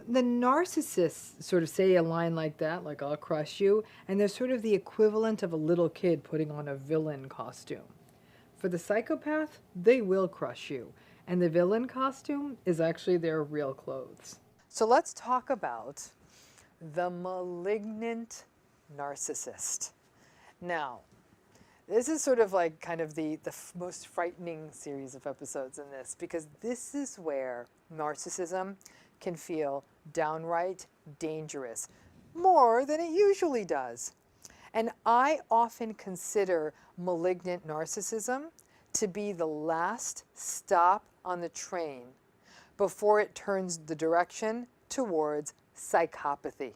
the narcissists sort of say a line like that, like, I'll crush you, and they're sort of the equivalent of a little kid putting on a villain costume. For the psychopath, they will crush you, and the villain costume is actually their real clothes. So let's talk about the malignant narcissist. Now, this is sort of like kind of the most frightening series of episodes in this, because this is where narcissism can feel downright dangerous, more than it usually does. And I often consider malignant narcissism to be the last stop on the train before it turns the direction towards psychopathy.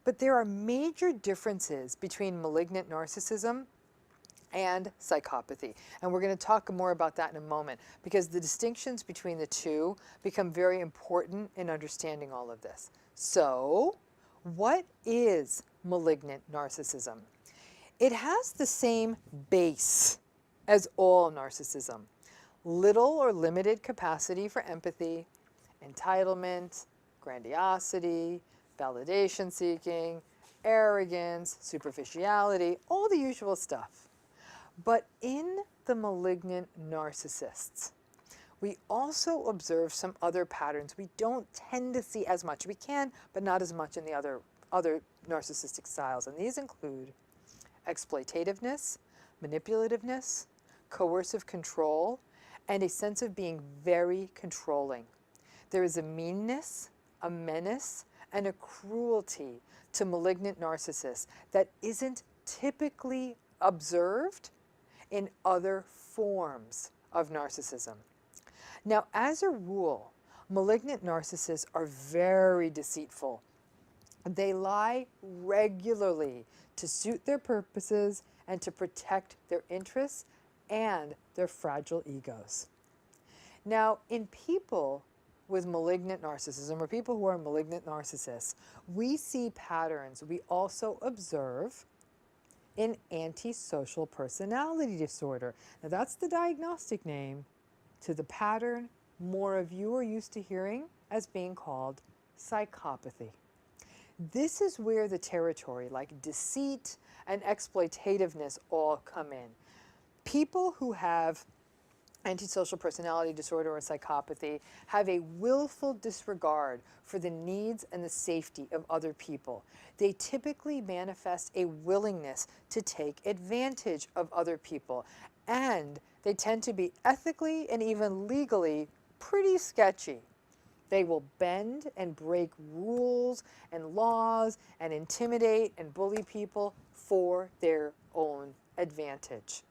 But there are major differences between malignant narcissism and psychopathy. And we're going to talk more about that in a moment, because the distinctions between the two become very important in understanding all of this. So, what is malignant narcissism? It has the same base as all narcissism: little or limited capacity for empathy, entitlement, grandiosity, validation seeking, arrogance, superficiality, all the usual stuff. But in the malignant narcissists, we also observe some other patterns we don't tend to see as much. We can, but not as much in the other narcissistic styles. And these include exploitativeness, manipulativeness, coercive control, and a sense of being very controlling. There is a meanness, a menace, and a cruelty to malignant narcissists that isn't typically observed in other forms of narcissism. Now, as a rule, malignant narcissists are very deceitful. They lie regularly to suit their purposes and to protect their interests and their fragile egos. Now, in people with malignant narcissism, or people who are malignant narcissists, we see patterns we also observe in antisocial personality disorder. Now, that's the diagnostic name to the pattern more of you are used to hearing as being called psychopathy. This is where the territory like deceit and exploitativeness all come in. People who have antisocial personality disorder or psychopathy have a willful disregard for the needs and the safety of other people. They typically manifest a willingness to take advantage of other people, and they tend to be ethically and even legally pretty sketchy. They will bend and break rules and laws and intimidate and bully people for their own advantage.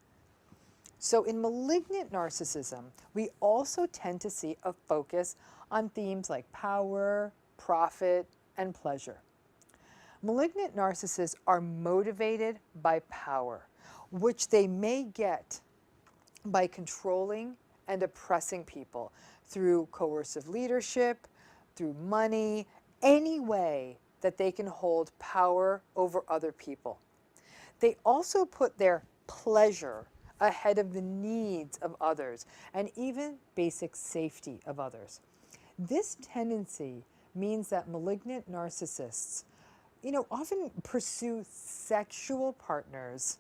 So in malignant narcissism, we also tend to see a focus on themes like power, profit, and pleasure. Malignant narcissists are motivated by power, which they may get by controlling and oppressing people through coercive leadership, through money, any way that they can hold power over other people. They also put their pleasure ahead of the needs of others and even basic safety of others. This tendency means that malignant narcissists, often pursue sexual partners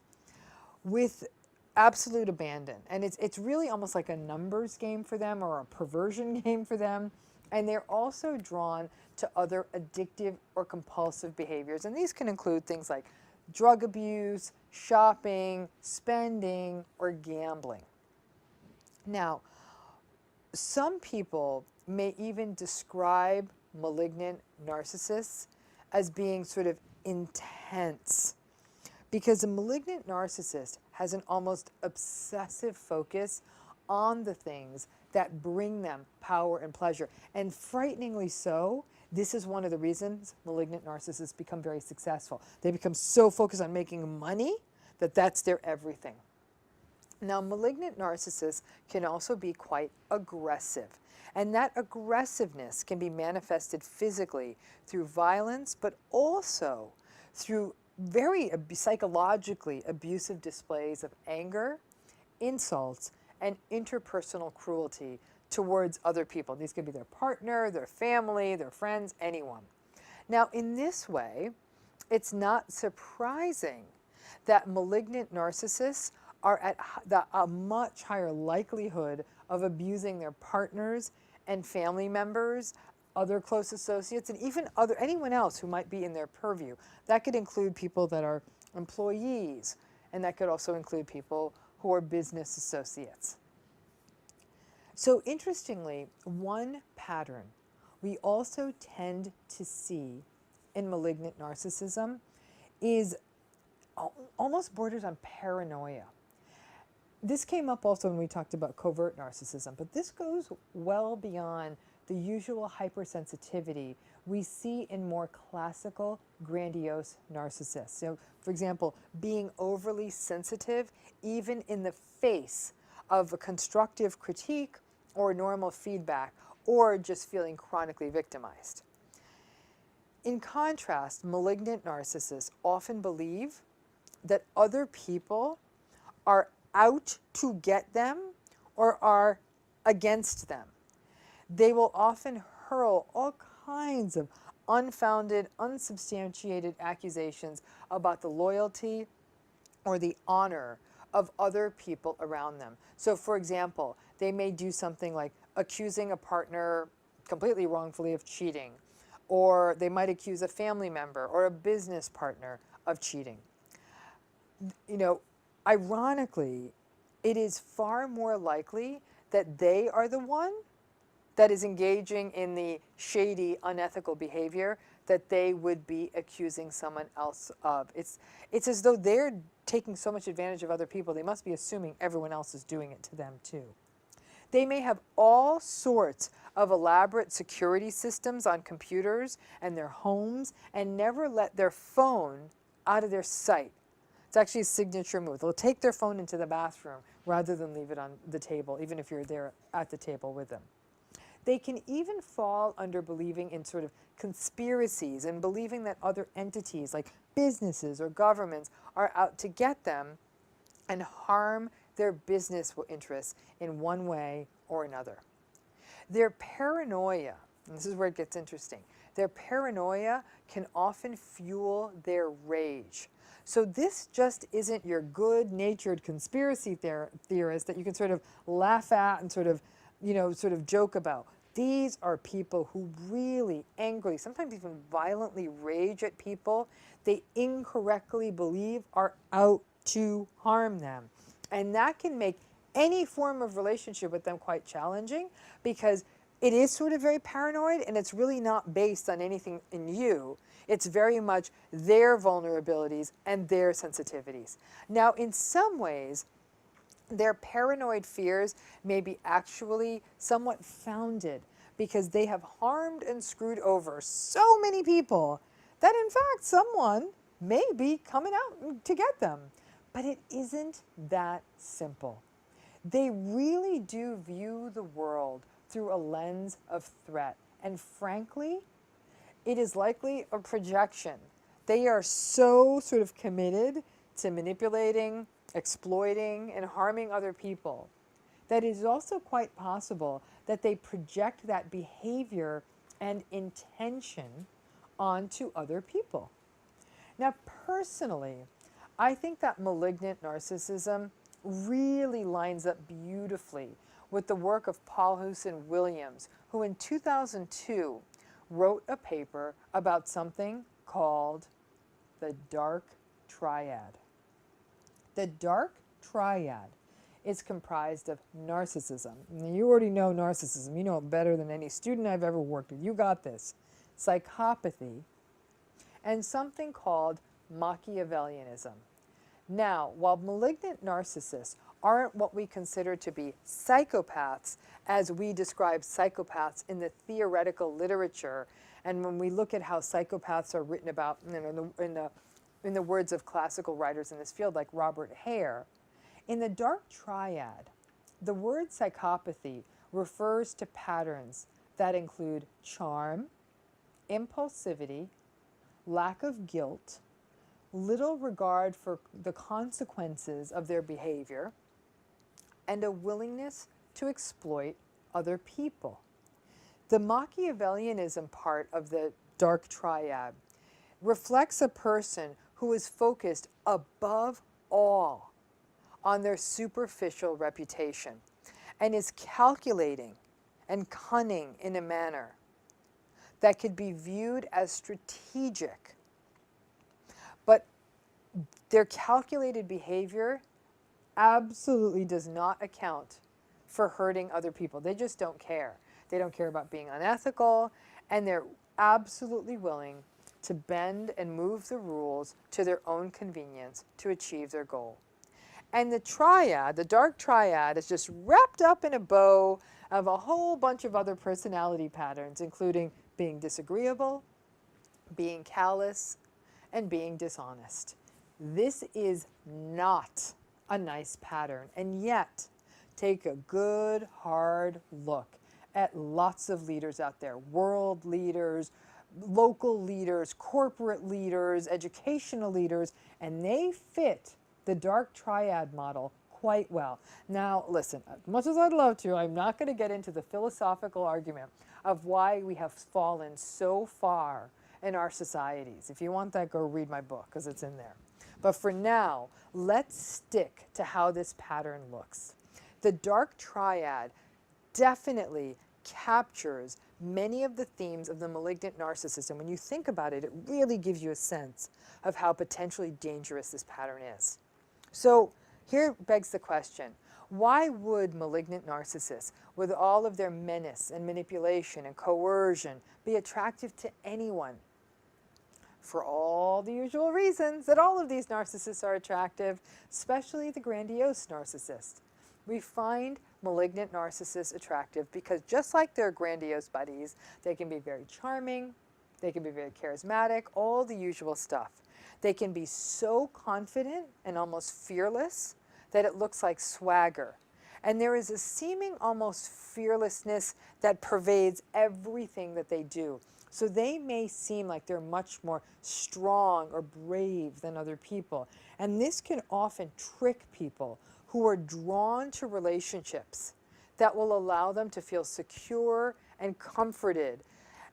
with absolute abandon. And it's really almost like a numbers game for them, or a perversion game for them. And they're also drawn to other addictive or compulsive behaviors. And these can include things like drug abuse, shopping, spending, or gambling. Now, some people may even describe malignant narcissists as being sort of intense, because a malignant narcissist has an almost obsessive focus on the things that bring them power and pleasure. And frighteningly so, this is one of the reasons malignant narcissists become very successful. They become so focused on making money that that's their everything. Now, malignant narcissists can also be quite aggressive. And that aggressiveness can be manifested physically through violence, but also through very psychologically abusive displays of anger, insults, and interpersonal cruelty towards other people. These could be their partner, their family, their friends, anyone. Now, in this way, it's not surprising that malignant narcissists are at a much higher likelihood of abusing their partners and family members, other close associates, and even anyone else who might be in their purview. That could include people that are employees, and that could also include people who are business associates. So interestingly, one pattern we also tend to see in malignant narcissism is almost borders on paranoia. This came up also when we talked about covert narcissism, but this goes well beyond the usual hypersensitivity we see in more classical, grandiose narcissists. So, for example, being overly sensitive even in the face of a constructive critique or normal feedback, or just feeling chronically victimized. In contrast, malignant narcissists often believe that other people are out to get them or are against them. They will often hurl all kinds of unfounded, unsubstantiated accusations about the loyalty or the honor of other people around them. So, for example, they may do something like accusing a partner completely wrongfully of cheating, or they might accuse a family member or a business partner of cheating. You know, ironically, it is far more likely that they are the one that is engaging in the shady, unethical behavior that they would be accusing someone else of. It's as though they're taking so much advantage of other people, they must be assuming everyone else is doing it to them too. They may have all sorts of elaborate security systems on computers and their homes and never let their phone out of their sight. It's actually a signature move. They'll take their phone into the bathroom rather than leave it on the table, even if you're there at the table with them. They can even fall under believing in sort of conspiracies and believing that other entities like businesses or governments are out to get them and harm their business interests in one way or another. Their paranoia, and this is where it gets interesting, their paranoia can often fuel their rage. So this just isn't your good-natured conspiracy theorist that you can sort of laugh at and sort of joke about. These are people who really angrily, sometimes even violently rage at people they incorrectly believe are out to harm them. And that can make any form of relationship with them quite challenging because it is sort of very paranoid and it's really not based on anything in you. It's very much their vulnerabilities and their sensitivities. Now, in some ways, their paranoid fears may be actually somewhat founded because they have harmed and screwed over so many people that in fact someone may be coming out to get them. But it isn't that simple. They really do view the world through a lens of threat. And frankly, it is likely a projection. They are so sort of committed to manipulating, exploiting, and harming other people that it is also quite possible that they project that behavior and intention onto other people. Now, personally, I think that malignant narcissism really lines up beautifully with the work of Paul Hewson Williams, who in 2002 wrote a paper about something called the dark triad. The dark triad is comprised of narcissism. Now, you already know narcissism. You know it better than any student I've ever worked with. You got this. Psychopathy, and something called Machiavellianism. Now, while malignant narcissists aren't what we consider to be psychopaths, as we describe psychopaths in the theoretical literature, and when we look at how psychopaths are written about in the words of classical writers in this field, like Robert Hare, in the dark triad, the word psychopathy refers to patterns that include charm, impulsivity, lack of guilt, little regard for the consequences of their behavior, and a willingness to exploit other people. The Machiavellianism part of the dark triad reflects a person who is focused above all on their superficial reputation and is calculating and cunning in a manner that could be viewed as strategic. But their calculated behavior absolutely does not account for hurting other people. They just don't care. They don't care about being unethical, and they're absolutely willing to bend and move the rules to their own convenience to achieve their goal. And the triad, the dark triad, is just wrapped up in a bow of a whole bunch of other personality patterns, including being disagreeable, being callous, and being dishonest. This is not a nice pattern, and yet take a good hard look at lots of leaders out there, world leaders, local leaders, corporate leaders, educational leaders, and they fit the dark triad model quite well. Now, listen, as much as I'd love to, I'm not going to get into the philosophical argument of why we have fallen so far in our societies. If you want that, go read my book, because it's in there. But for now, let's stick to how this pattern looks. The dark triad definitely captures many of the themes of the malignant narcissist. And when you think about it, it really gives you a sense of how potentially dangerous this pattern is. So here begs the question, why would malignant narcissists, with all of their menace and manipulation and coercion, be attractive to anyone? For all the usual reasons that all of these narcissists are attractive, especially the grandiose narcissist. We find malignant narcissists attractive because just like their grandiose buddies, they can be very charming, they can be very charismatic, all the usual stuff. They can be so confident and almost fearless that it looks like swagger. And there is a seeming almost fearlessness that pervades everything that they do. So they may seem like they're much more strong or brave than other people. And this can often trick people who are drawn to relationships that will allow them to feel secure and comforted.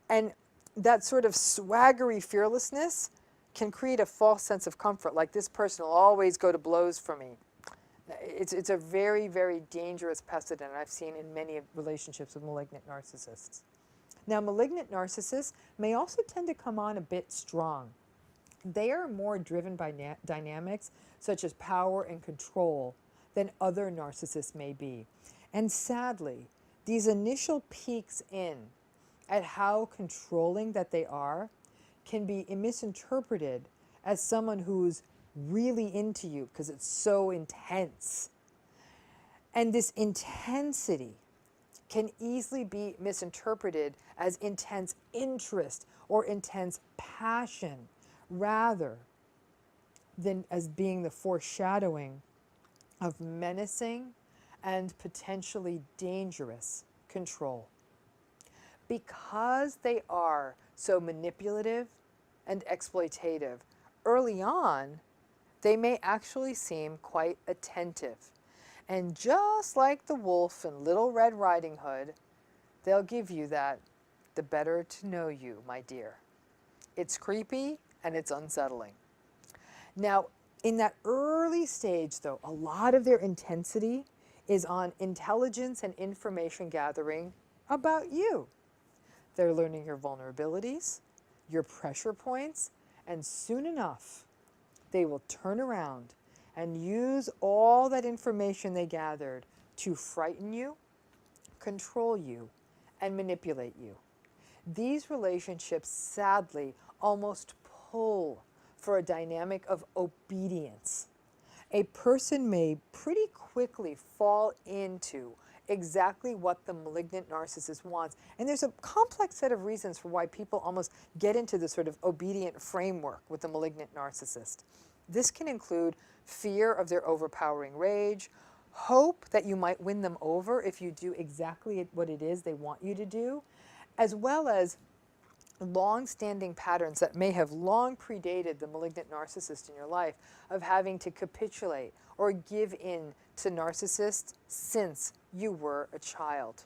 And that sort of swaggery fearlessness can create a false sense of comfort, like this person will always go to blows for me. It's a very, very dangerous precedent I've seen in many relationships with malignant narcissists. Now, malignant narcissists may also tend to come on a bit strong. They are more driven by dynamics such as power and control than other narcissists may be. And sadly, these initial peeks in at how controlling that they are can be misinterpreted as someone who's really into you because it's so intense. And this intensity can easily be misinterpreted as intense interest or intense passion rather than as being the foreshadowing of menacing and potentially dangerous control. Because they are so manipulative and exploitative, early on, they may actually seem quite attentive. And just like the wolf in Little Red Riding Hood, they'll give you that, the better to know you, my dear. It's creepy and it's unsettling. Now, in that early stage, though, a lot of their intensity is on intelligence and information gathering about you. They're learning your vulnerabilities, your pressure points, and soon enough, they will turn around and use all that information they gathered to frighten you, control you, and manipulate you. These relationships, sadly, almost pull for a dynamic of obedience. A person may pretty quickly fall into exactly what the malignant narcissist wants. And there's a complex set of reasons for why people almost get into this sort of obedient framework with the malignant narcissist. This can include fear of their overpowering rage, hope that you might win them over if you do exactly what it is they want you to do, as well as long-standing patterns that may have long predated the malignant narcissist in your life of having to capitulate or give in to narcissists since you were a child.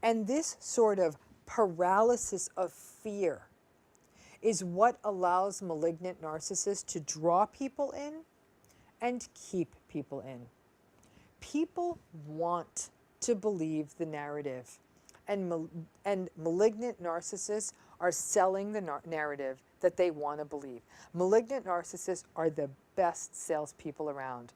And this sort of paralysis of fear is what allows malignant narcissists to draw people in and keep people in. People want to believe the narrative, and malignant narcissists are selling the narrative that they want to believe. Malignant narcissists are the best salespeople around,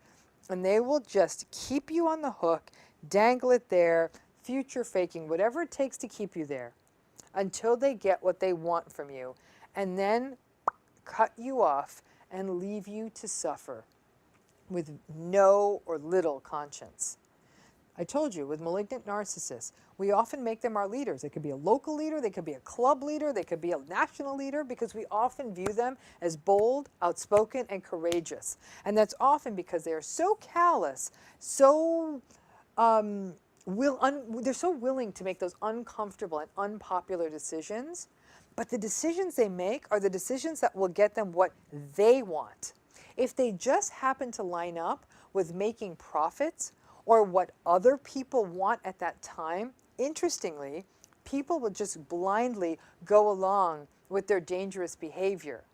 and they will just keep you on the hook, dangle it there, future faking, whatever it takes to keep you there until they get what they want from you, and then cut you off and leave you to suffer with no or little conscience. I told you, with malignant narcissists, we often make them our leaders. They could be a local leader, they could be a club leader, they could be a national leader, because we often view them as bold, outspoken, and courageous. And that's often because they are so callous, so they're so willing to make those uncomfortable and unpopular decisions, but the decisions they make are the decisions that will get them what they want. If they just happen to line up with making profits or what other people want at that time, interestingly, people will just blindly go along with their dangerous behavior.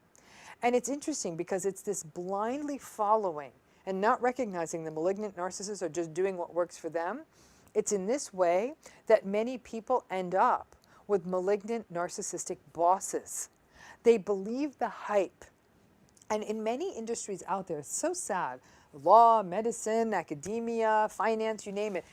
And it's interesting because it's this blindly following and not recognizing the malignant narcissists are just doing what works for them. It's in this way that many people end up with malignant narcissistic bosses. They believe the hype. And in many industries out there, it's so sad, law, medicine, academia, finance, you name it,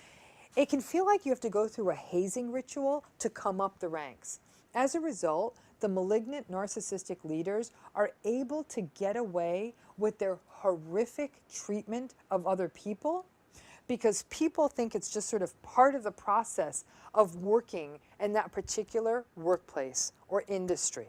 it can feel like you have to go through a hazing ritual to come up the ranks. As a result, the malignant narcissistic leaders are able to get away with their horrific treatment of other people because people think it's just sort of part of the process of working in that particular workplace or industry.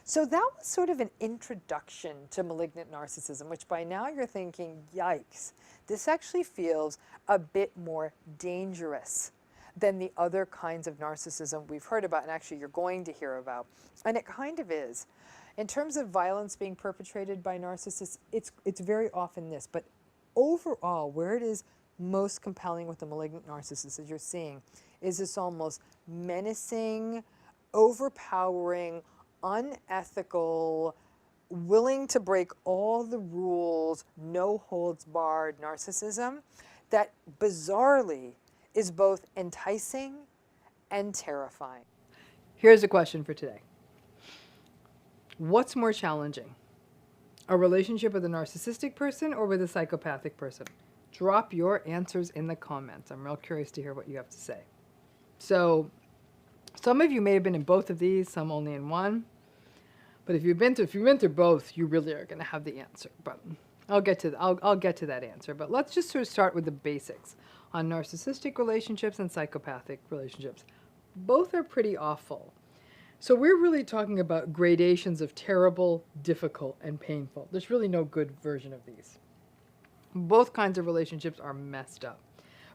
So that was sort of an introduction to malignant narcissism, which by now you're thinking, yikes, this actually feels a bit more dangerous than the other kinds of narcissism we've heard about, and actually you're going to hear about. And it kind of is. In terms of violence being perpetrated by narcissists, it's very often this, but overall, where it is most compelling with the malignant narcissist, as you're seeing, is this almost menacing, overpowering, unethical, willing to break all the rules, no holds barred narcissism that bizarrely is both enticing and terrifying. Here's a question for today. What's more challenging? A relationship with a narcissistic person or with a psychopathic person? Drop your answers in the comments. I'm real curious to hear what you have to say. So, some of you may have been in both of these, some only in one. But if you've been through both, you really are going to have the answer. But I'll get to that answer. But let's just sort of start with the basics on narcissistic relationships and psychopathic relationships. Both are pretty awful. So we're really talking about gradations of terrible, difficult, and painful. There's really no good version of these. Both kinds of relationships are messed up.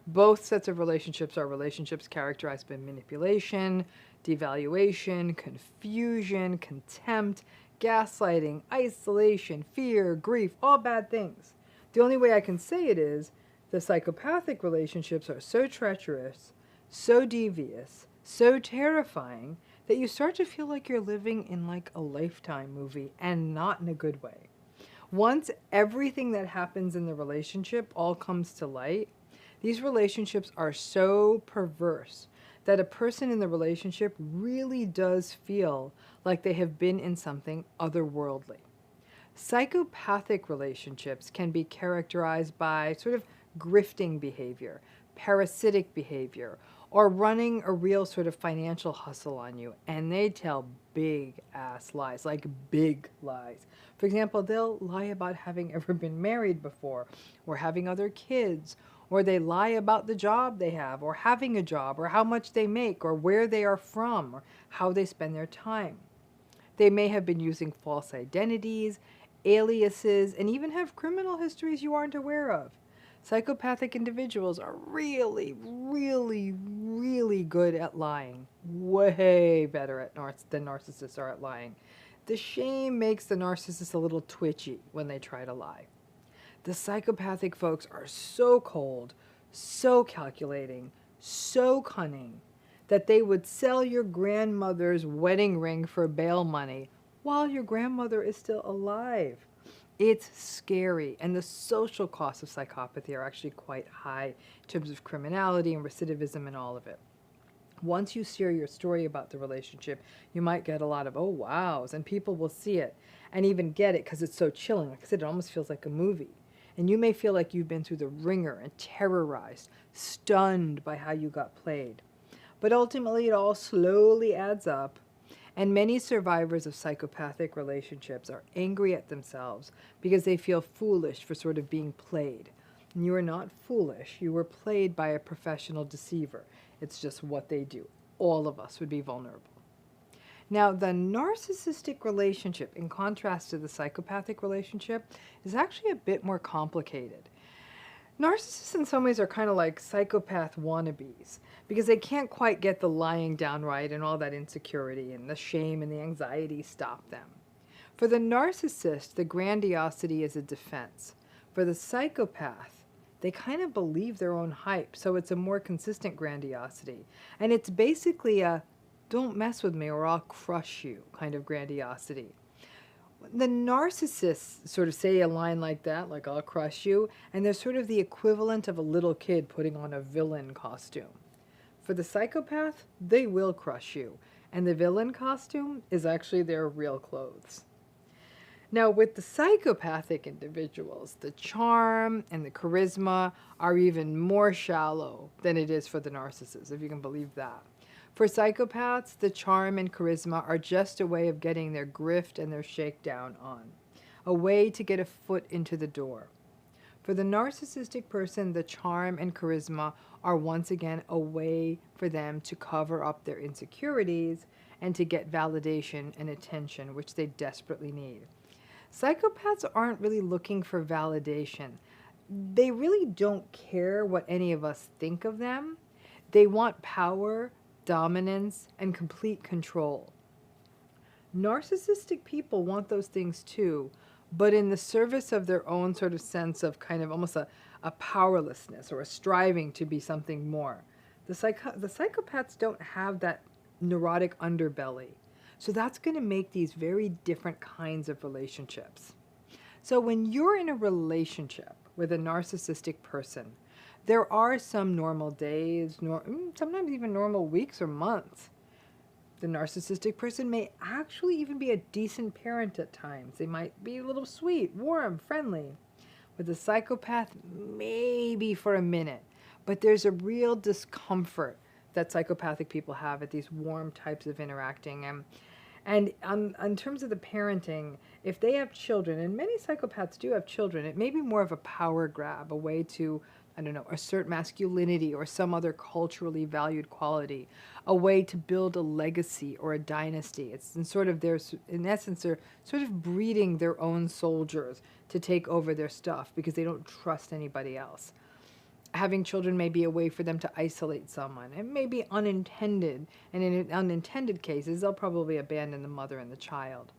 Both sets of relationships are relationships characterized by manipulation, devaluation, confusion, contempt, gaslighting, isolation, fear, grief, all bad things. The only way I can say it is the psychopathic relationships are so treacherous, so devious, so terrifying that you start to feel like you're living in like a Lifetime movie, and not in a good way. Once everything that happens in the relationship all comes to light, these relationships are so perverse that a person in the relationship really does feel like they have been in something otherworldly. Psychopathic relationships can be characterized by sort of grifting behavior, parasitic behavior, or running a real sort of financial hustle on you. And they tell big ass lies, like big lies. For example, they'll lie about having ever been married before, or having other kids, or they lie about the job they have, or having a job, or how much they make, or where they are from, or how they spend their time. They may have been using false identities, aliases, and even have criminal histories you aren't aware of. Psychopathic individuals are really, really, really good at lying. Way better than narcissists are at lying. The shame makes the narcissist a little twitchy when they try to lie. The psychopathic folks are so cold, so calculating, so cunning, that they would sell your grandmother's wedding ring for bail money while your grandmother is still alive. It's scary, and the social costs of psychopathy are actually quite high in terms of criminality and recidivism and all of it. Once you share your story about the relationship, you might get a lot of, oh, wows, and people will see it and even get it because it's so chilling. Like I said, it almost feels like a movie. And you may feel like you've been through the ringer and terrorized, stunned by how you got played. But ultimately, it all slowly adds up. And many survivors of psychopathic relationships are angry at themselves because they feel foolish for sort of being played. And you are not foolish. You were played by a professional deceiver. It's just what they do. All of us would be vulnerable. Now, the narcissistic relationship, in contrast to the psychopathic relationship, is actually a bit more complicated. Narcissists in some ways are kind of like psychopath wannabes because they can't quite get the lying down right, and all that insecurity and the shame and the anxiety stop them. For the narcissist, the grandiosity is a defense. For the psychopath, they kind of believe their own hype, so it's a more consistent grandiosity. And it's basically a don't mess with me or I'll crush you kind of grandiosity. The narcissists sort of say a line like that, like I'll crush you, and they're sort of the equivalent of a little kid putting on a villain costume. For the psychopath, they will crush you, and the villain costume is actually their real clothes. Now, with the psychopathic individuals, the charm and the charisma are even more shallow than it is for the narcissists, if you can believe that. For psychopaths, the charm and charisma are just a way of getting their grift and their shakedown on, a way to get a foot into the door. For the narcissistic person, the charm and charisma are once again a way for them to cover up their insecurities and to get validation and attention, which they desperately need. Psychopaths aren't really looking for validation. They really don't care what any of us think of them. They want power, dominance, and complete control. Narcissistic people want those things too, but in the service of their own sort of sense of kind of almost a powerlessness or a striving to be something more. The psychopaths don't have that neurotic underbelly. So that's going to make these very different kinds of relationships. So when you're in a relationship with a narcissistic person, there are some normal days, sometimes even normal weeks or months. The narcissistic person may actually even be a decent parent at times. They might be a little sweet, warm, friendly. With the psychopath, maybe for a minute. But there's a real discomfort that psychopathic people have at these warm types of interacting. And in terms of the parenting, if they have children, and many psychopaths do have children, it may be more of a power grab, a way to, I don't know, assert masculinity or some other culturally valued quality, a way to build a legacy or a dynasty. It's in essence, they're sort of breeding their own soldiers to take over their stuff because they don't trust anybody else. Having children may be a way for them to isolate someone. It may be unintended, and in unintended cases, they'll probably abandon the mother and the child.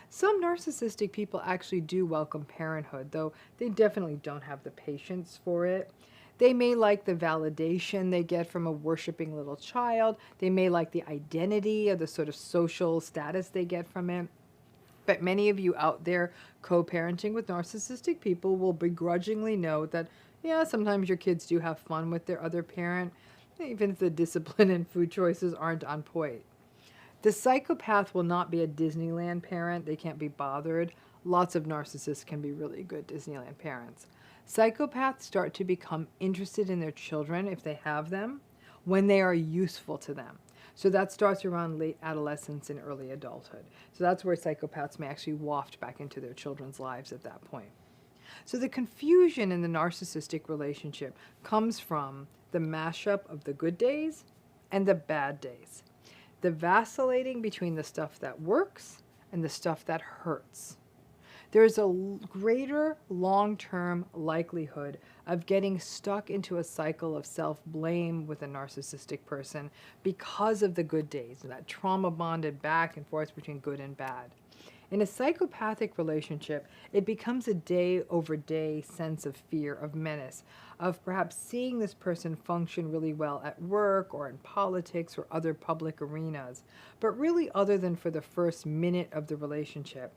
Some narcissistic people actually do welcome parenthood, though they definitely don't have the patience for it. They may like the validation they get from a worshiping little child. They may like the identity or the sort of social status they get from it. But many of you out there co-parenting with narcissistic people will begrudgingly know that, yeah, sometimes your kids do have fun with their other parent, even if the discipline and food choices aren't on point. The psychopath will not be a Disneyland parent. They can't be bothered. Lots of narcissists can be really good Disneyland parents. Psychopaths start to become interested in their children, if they have them, when they are useful to them. So that starts around late adolescence and early adulthood. So that's where psychopaths may actually waft back into their children's lives at that point. So the confusion in the narcissistic relationship comes from the mashup of the good days and the bad days. The vacillating between the stuff that works and the stuff that hurts. There's a greater long-term likelihood of getting stuck into a cycle of self-blame with a narcissistic person because of the good days, that trauma-bonded back and forth between good and bad. In a psychopathic relationship, it becomes a day-over-day sense of fear, of menace, of perhaps seeing this person function really well at work or in politics or other public arenas, but really other than for the first minute of the relationship.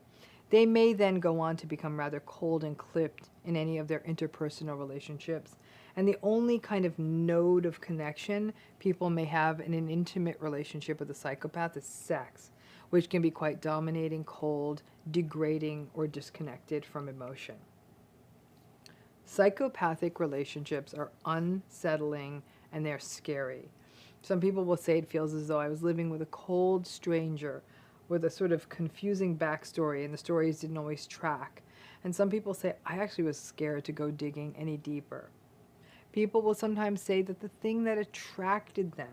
They may then go on to become rather cold and clipped in any of their interpersonal relationships. And the only kind of node of connection people may have in an intimate relationship with a psychopath is sex, which can be quite dominating, cold, degrading, or disconnected from emotion. Psychopathic relationships are unsettling and they're scary. Some people will say it feels as though I was living with a cold stranger with a sort of confusing backstory and the stories didn't always track. And some people say, I actually was scared to go digging any deeper. People will sometimes say that the thing that attracted them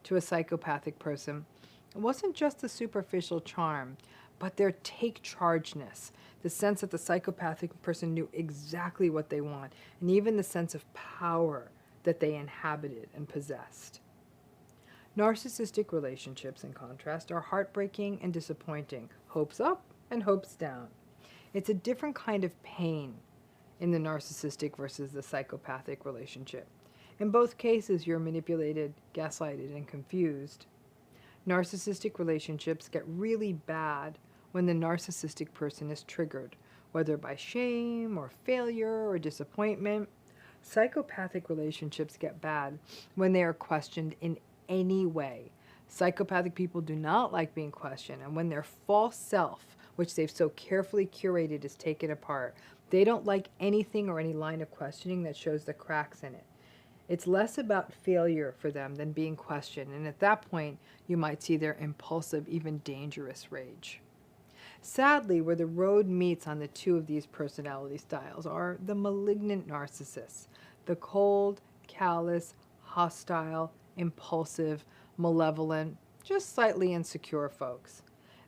to a psychopathic person wasn't just the superficial charm, but their take-chargeness, the sense that the psychopathic person knew exactly what they want, and even the sense of power that they inhabited and possessed. Narcissistic relationships, in contrast, are heartbreaking and disappointing, hopes up and hopes down. It's a different kind of pain in the narcissistic versus the psychopathic relationship. In both cases, you're manipulated, gaslighted, and confused. Narcissistic relationships get really bad when the narcissistic person is triggered, whether by shame or failure or disappointment. Psychopathic relationships get bad when they are questioned in any way. Psychopathic people do not like being questioned, and when their false self, which they've so carefully curated, is taken apart, they don't like anything or any line of questioning that shows the cracks in it. It's less about failure for them than being questioned, and at that point, you might see their impulsive, even dangerous rage. Sadly, where the road meets on the two of these personality styles are the malignant narcissists, the cold, callous, hostile, impulsive, malevolent, just slightly insecure folks.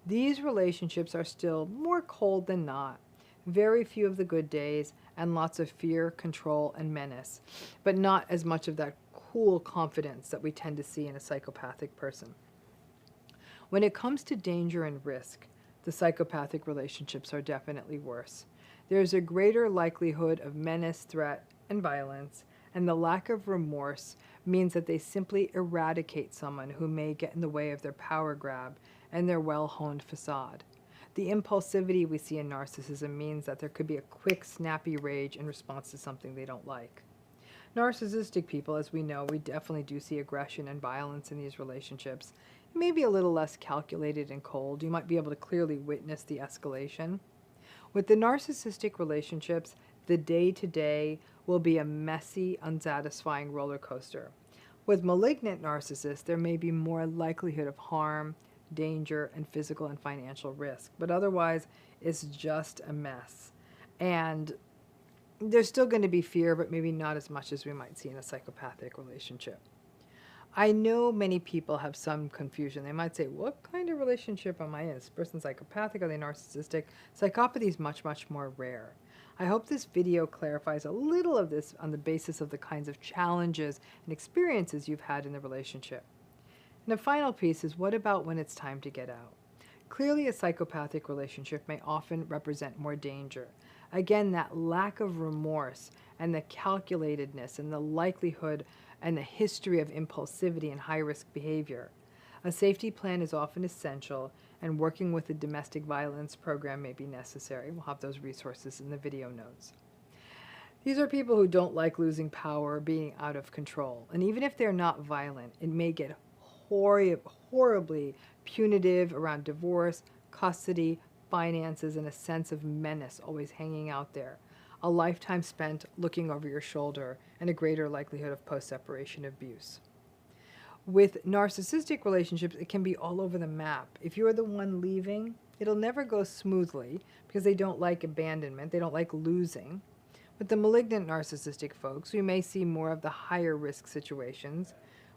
These relationships are still more cold than not. Very few of the good days and lots of fear, control, and menace, but not as much of that cool confidence that we tend to see in a psychopathic person. When it comes to danger and risk, the psychopathic relationships are definitely worse. There's a greater likelihood of menace, threat, and violence, and the lack of remorse means that they simply eradicate someone who may get in the way of their power grab and their well-honed facade. The impulsivity we see in narcissism means that there could be a quick, snappy rage in response to something they don't like. Narcissistic people, as we know, we definitely do see aggression and violence in these relationships. It may be a little less calculated and cold. You might be able to clearly witness the escalation. With the narcissistic relationships, the day-to-day will be a messy, unsatisfying roller coaster. With malignant narcissists, there may be more likelihood of harm, danger, and physical and financial risk. But otherwise, it's just a mess. And there's still going to be fear, but maybe not as much as we might see in a psychopathic relationship. I know many people have some confusion. They might say, what kind of relationship am I in? Is this person psychopathic? Are they narcissistic? Psychopathy is much, much more rare. I hope this video clarifies a little of this on the basis of the kinds of challenges and experiences you've had in the relationship. And the final piece is, what about when it's time to get out? Clearly, a psychopathic relationship may often represent more danger. Again, that lack of remorse and the calculatedness and the likelihood and the history of impulsivity and high-risk behavior. A safety plan is often essential, and working with a domestic violence program may be necessary. We'll have those resources in the video notes. These are people who don't like losing power or being out of control. And even if they're not violent, it may get horribly punitive around divorce, custody, finances, and a sense of menace always hanging out there. A lifetime spent looking over your shoulder, and a greater likelihood of post-separation abuse. With narcissistic relationships, it can be all over the map. If you're the one leaving, it'll never go smoothly because they don't like abandonment, they don't like losing. With the malignant narcissistic folks, we may see more of the higher risk situations.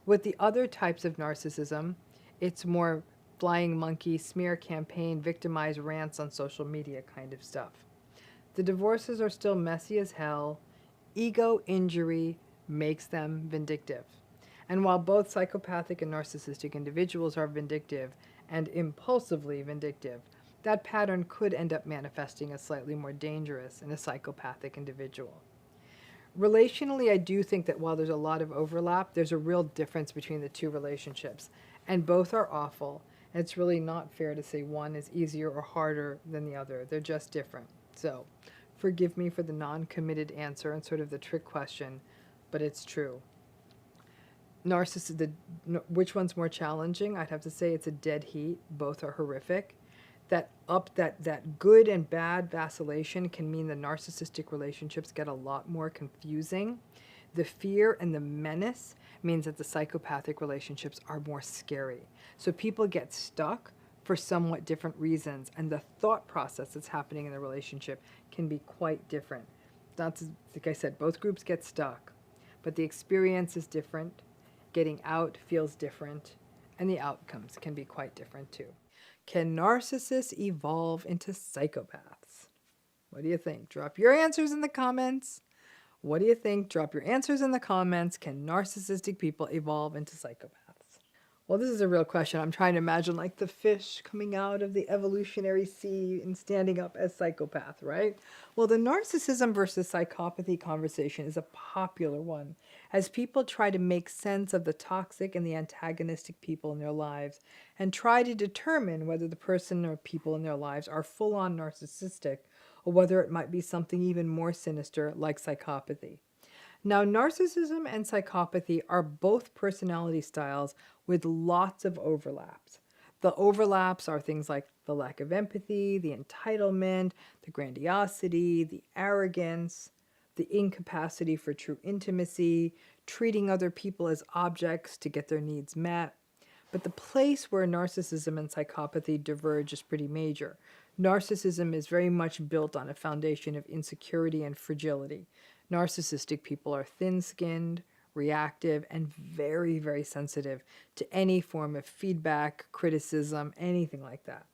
With the other types of narcissism, it's more flying monkey, smear campaign, victimized rants on social media kind of stuff. The divorces are still messy as hell. Ego injury makes them vindictive. And while both psychopathic and narcissistic individuals are vindictive and impulsively vindictive, that pattern could end up manifesting as slightly more dangerous in a psychopathic individual. Relationally, I do think that while there's a lot of overlap, there's a real difference between the two relationships, and both are awful. And it's really not fair to say one is easier or harder than the other. They're just different. So, forgive me for the non-committed answer and sort of the trick question, but it's true. Which one's more challenging? I'd have to say it's a dead heat. Both are horrific. That good and bad vacillation can mean the narcissistic relationships get a lot more confusing. The fear and the menace means that the psychopathic relationships are more scary. So people get stuck for somewhat different reasons, and the thought process that's happening in the relationship can be quite different. That's, like I said, both groups get stuck, but the experience is different. Getting out feels different, and the outcomes can be quite different too. Can narcissists evolve into psychopaths? What do you think? Drop your answers in the comments. What do you think? Drop your answers in the comments. Can narcissistic people evolve into psychopaths? Well, this is a real question. I'm trying to imagine like the fish coming out of the evolutionary sea and standing up as psychopath, right? Well, the narcissism versus psychopathy conversation is a popular one as people try to make sense of the toxic and the antagonistic people in their lives and try to determine whether the person or people in their lives are full-on narcissistic or whether it might be something even more sinister like psychopathy. Now, narcissism and psychopathy are both personality styles with lots of overlaps. The overlaps are things like the lack of empathy, the entitlement, the grandiosity, the arrogance, the incapacity for true intimacy, treating other people as objects to get their needs met. But the place where narcissism and psychopathy diverge is pretty major. Narcissism is very much built on a foundation of insecurity and fragility. Narcissistic people are thin-skinned, reactive, and very, very sensitive to any form of feedback, criticism, anything like that.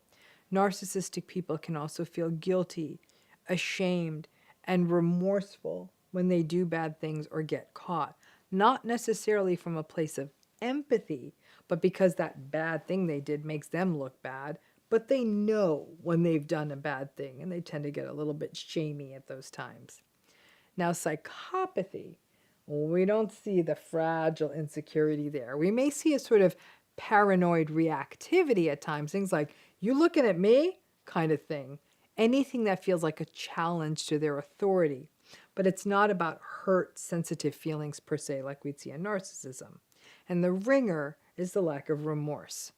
Narcissistic people can also feel guilty, ashamed, and remorseful when they do bad things or get caught. Not necessarily from a place of empathy, but because that bad thing they did makes them look bad, but they know when they've done a bad thing, and they tend to get a little bit shamey at those times. Now, psychopathy, we don't see the fragile insecurity there. We may see a sort of paranoid reactivity at times, things like, you looking at me kind of thing. Anything that feels like a challenge to their authority. But it's not about hurt, sensitive feelings per se, like we'd see in narcissism. And the ringer is the lack of remorse.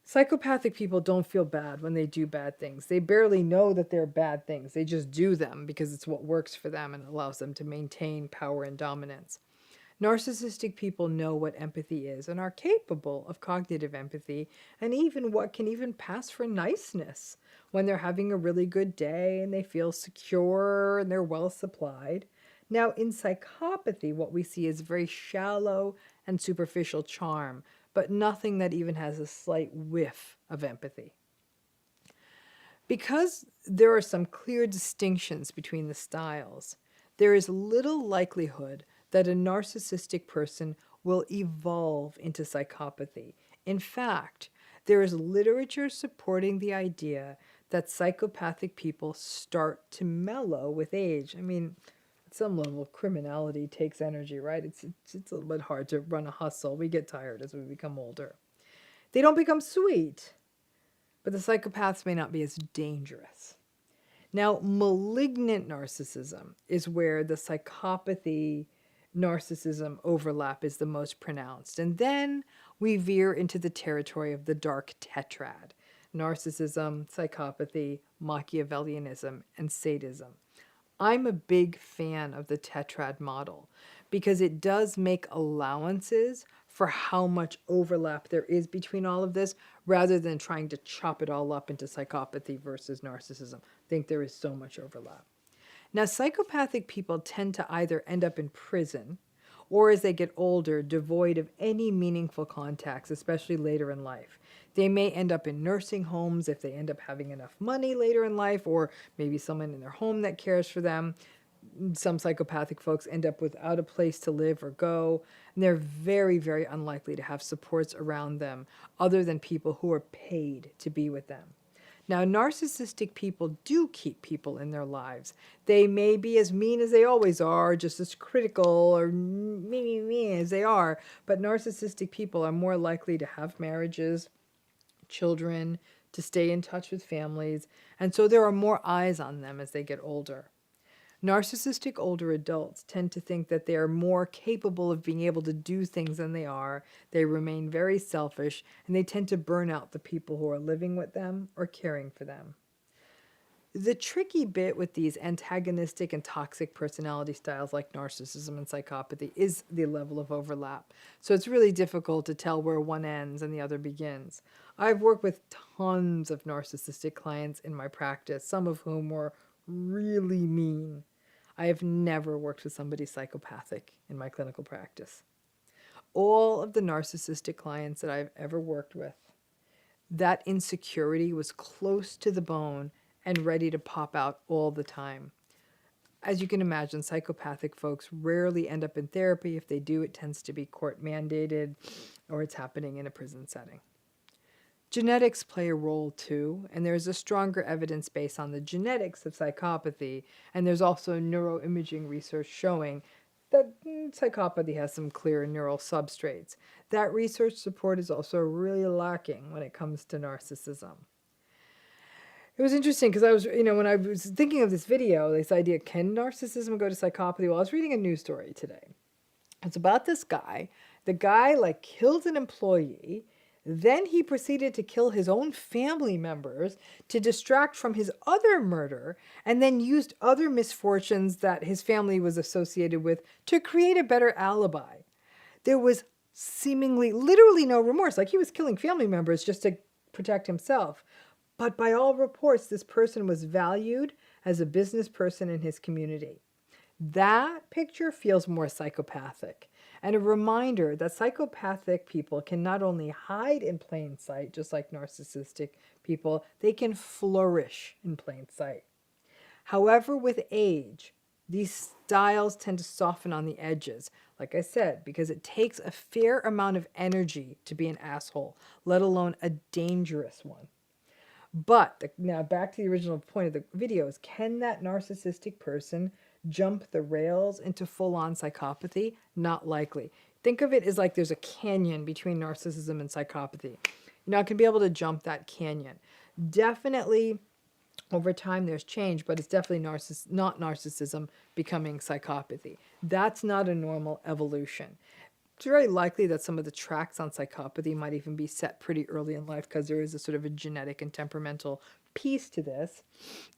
Psychopathic people don't feel bad when they do bad things. They barely know that they're bad things. They just do them because it's what works for them and allows them to maintain power and dominance. Narcissistic people know what empathy is and are capable of cognitive empathy and even what can even pass for niceness when they're having a really good day and they feel secure and they're well supplied. Now, in psychopathy, what we see is very shallow and superficial charm, but nothing that even has a slight whiff of empathy. Because there are some clear distinctions between the styles, there is little likelihood that a narcissistic person will evolve into psychopathy. In fact, there is literature supporting the idea that psychopathic people start to mellow with age. I mean, at some level, criminality takes energy, right? It's a little bit hard to run a hustle. We get tired as we become older. They don't become sweet, but the psychopaths may not be as dangerous. Now, malignant narcissism is where the psychopathy narcissism overlap is the most pronounced. And then we veer into the territory of the dark tetrad: narcissism, psychopathy, Machiavellianism, and sadism. I'm a big fan of the tetrad model because it does make allowances for how much overlap there is between all of this rather than trying to chop it all up into psychopathy versus narcissism. I think there is so much overlap. Now, psychopathic people tend to either end up in prison or as they get older, devoid of any meaningful contacts, especially later in life. They may end up in nursing homes if they end up having enough money later in life, or maybe someone in their home that cares for them. Some psychopathic folks end up without a place to live or go, and they're very, very unlikely to have supports around them other than people who are paid to be with them. Now, narcissistic people do keep people in their lives. They may be as mean as they always are, just as critical or me as they are, but narcissistic people are more likely to have marriages, children, to stay in touch with families, and so there are more eyes on them as they get older. Narcissistic older adults tend to think that they are more capable of being able to do things than they are. They remain very selfish, and they tend to burn out the people who are living with them or caring for them. The tricky bit with these antagonistic and toxic personality styles like narcissism and psychopathy is the level of overlap. So it's really difficult to tell where one ends and the other begins. I've worked with tons of narcissistic clients in my practice, some of whom were really mean. I have never worked with somebody psychopathic in my clinical practice. All of the narcissistic clients that I've ever worked with, that insecurity was close to the bone and ready to pop out all the time. As you can imagine, psychopathic folks rarely end up in therapy. If they do, it tends to be court mandated or it's happening in a prison setting. Genetics play a role too, and there's a stronger evidence base on the genetics of psychopathy, and there's also neuroimaging research showing that psychopathy has some clear neural substrates. That research support is also really lacking when it comes to narcissism. It was interesting because I was, when I was thinking of this video, this idea, can narcissism go to psychopathy? Well, I was reading a news story today. It's about this guy. The guy killed an employee. Then he proceeded to kill his own family members to distract from his other murder, and then used other misfortunes that his family was associated with to create a better alibi. There was seemingly, literally no remorse. He was killing family members just to protect himself. But by all reports, this person was valued as a business person in his community. That picture feels more psychopathic, and a reminder that psychopathic people can not only hide in plain sight, just like narcissistic people, they can flourish in plain sight. However, with age, these styles tend to soften on the edges, like I said, because it takes a fair amount of energy to be an asshole, let alone a dangerous one. But now back to the original point of the video is, can that narcissistic person jump the rails into full-on psychopathy? Not likely. Think of it as there's a canyon between narcissism and psychopathy. You're not going to be able to jump that canyon. Definitely, over time, there's change, but it's definitely not narcissism becoming psychopathy. That's not a normal evolution. It's very likely that some of the tracks on psychopathy might even be set pretty early in life because there is a sort of a genetic and temperamental piece to this.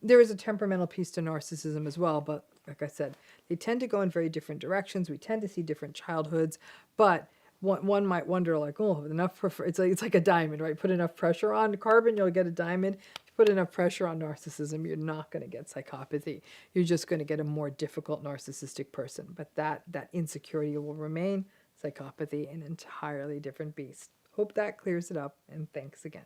There is a temperamental piece to narcissism as well, but like I said, they tend to go in very different directions. We tend to see different childhoods, but one might wonder, it's like a diamond, right? Put enough pressure on carbon, you'll get a diamond. If you put enough pressure on narcissism, you're not going to get psychopathy. You're just going to get a more difficult narcissistic person, but that insecurity will remain. Psychopathy, an entirely different beast. Hope that clears it up, and thanks again.